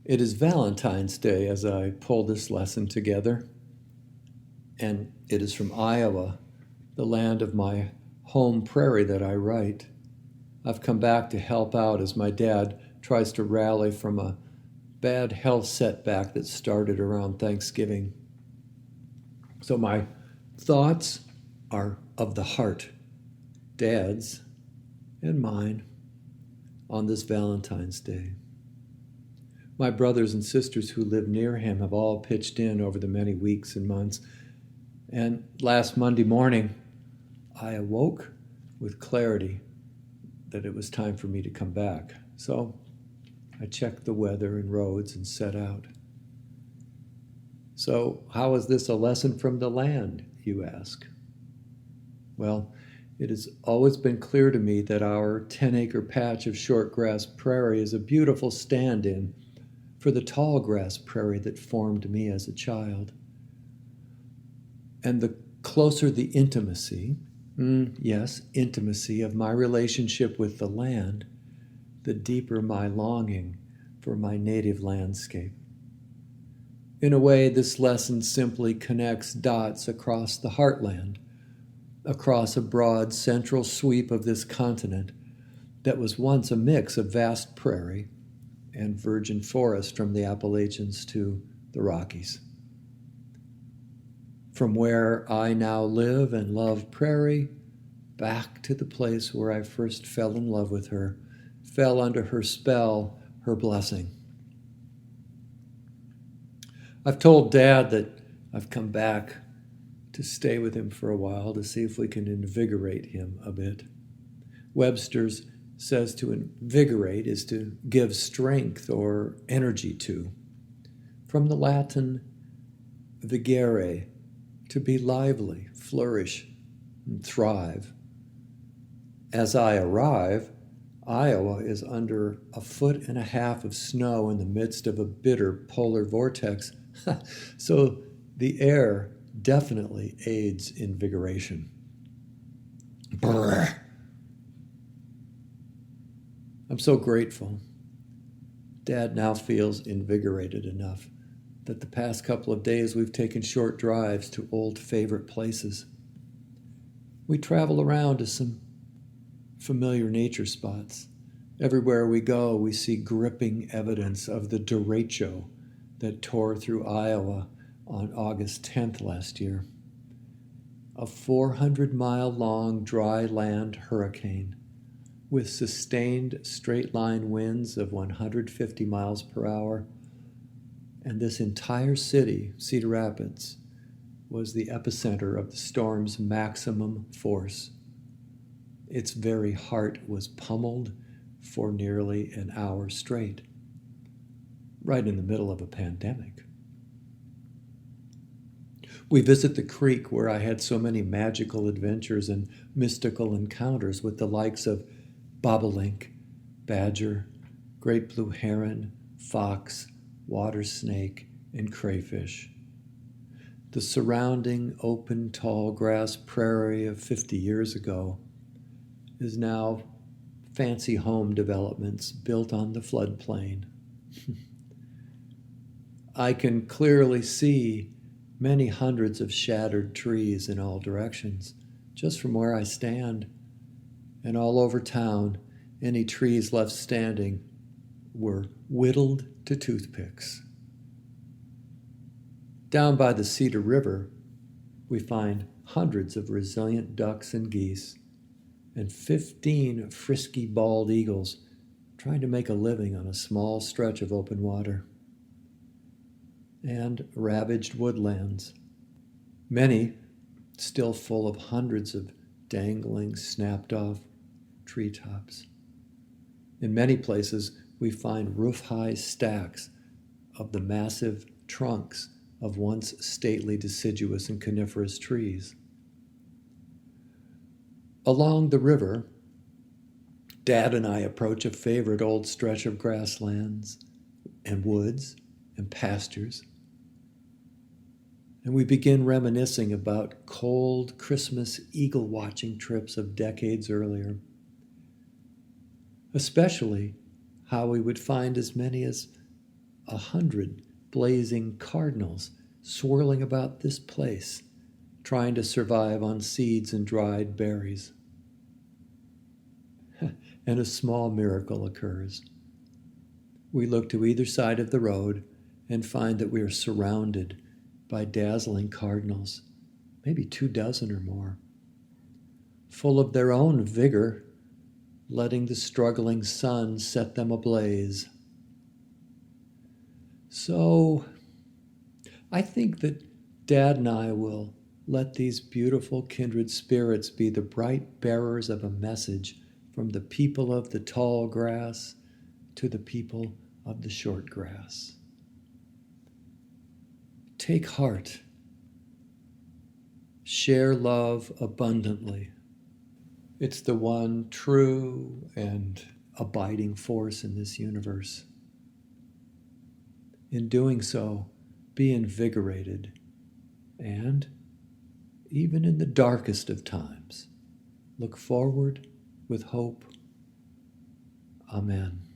It is Valentine's Day as I pull this lesson together, and it is from Iowa, the land of my home prairie that I write. I've come back to help out as my dad tries to rally from a bad health setback that started around Thanksgiving. So my thoughts are of the heart, Dad's and mine, on this Valentine's Day. My brothers and sisters who live near him have all pitched in over the many weeks and months. And last Monday morning, I awoke with clarity that it was time for me to come back. So I checked the weather and roads and set out. So, how is this a lesson from the land, you ask? Well, it has always been clear to me that our 10-acre patch of shortgrass prairie is a beautiful stand-in for the tall grass prairie that formed me as a child. And the closer the intimacy, yes, intimacy of my relationship with the land, the deeper my longing for my native landscape. In a way, this lesson simply connects dots across the heartland, across a broad central sweep of this continent that was once a mix of vast prairie and virgin forest from the Appalachians to the Rockies. From where I now live and love prairie, back to the place where I first fell in love with her, fell under her spell, her blessing. I've told Dad that I've come back to stay with him for a while to see if we can invigorate him a bit. Webster's says to invigorate is to give strength or energy to. From the Latin vigere, to be lively, flourish, and thrive. As I arrive, Iowa is under 1.5 feet of snow in the midst of a bitter polar vortex, so the air definitely aids invigoration. Brr. I'm so grateful. Dad now feels invigorated enough that the past couple of days we've taken short drives to old favorite places. We travel around to some familiar nature spots. Everywhere we go, we see gripping evidence of the derecho that tore through Iowa on August 10th last year. A 400-mile-long dry land hurricane with sustained straight-line winds of 150 miles per hour. And this entire city, Cedar Rapids, was the epicenter of the storm's maximum force. Its very heart was pummeled for nearly an hour straight, right in the middle of a pandemic. We visit the creek where I had so many magical adventures and mystical encounters with the likes of bobolink, badger, great blue heron, fox, water snake, and crayfish. The surrounding open, tall grass prairie of 50 years ago is now fancy home developments built on the floodplain. I can clearly see many hundreds of shattered trees in all directions, just from where I stand. And all over town, any trees left standing were whittled to toothpicks. Down by the Cedar River, we find hundreds of resilient ducks and geese, and 15 frisky bald eagles trying to make a living on a small stretch of open water. And ravaged woodlands, many still full of hundreds of dangling, snapped-off treetops. In many places, we find roof-high stacks of the massive trunks of once stately deciduous and coniferous trees. Along the river, Dad and I approach a favorite old stretch of grasslands and woods and pastures, and we begin reminiscing about cold Christmas eagle-watching trips of decades earlier, especially how we would find as many as 100 blazing cardinals swirling about this place, trying to survive on seeds and dried berries. And a small miracle occurs. We look to either side of the road and find that we are surrounded by dazzling cardinals, maybe 24 or more, full of their own vigor, letting the struggling sun set them ablaze. So I think that Dad and I will let these beautiful kindred spirits be the bright bearers of a message from the people of the tall grass to the people of the short grass. Take heart. Share love abundantly. It's the one true and abiding force in this universe. In doing so, be invigorated, and, even in the darkest of times, look forward with hope. Amen.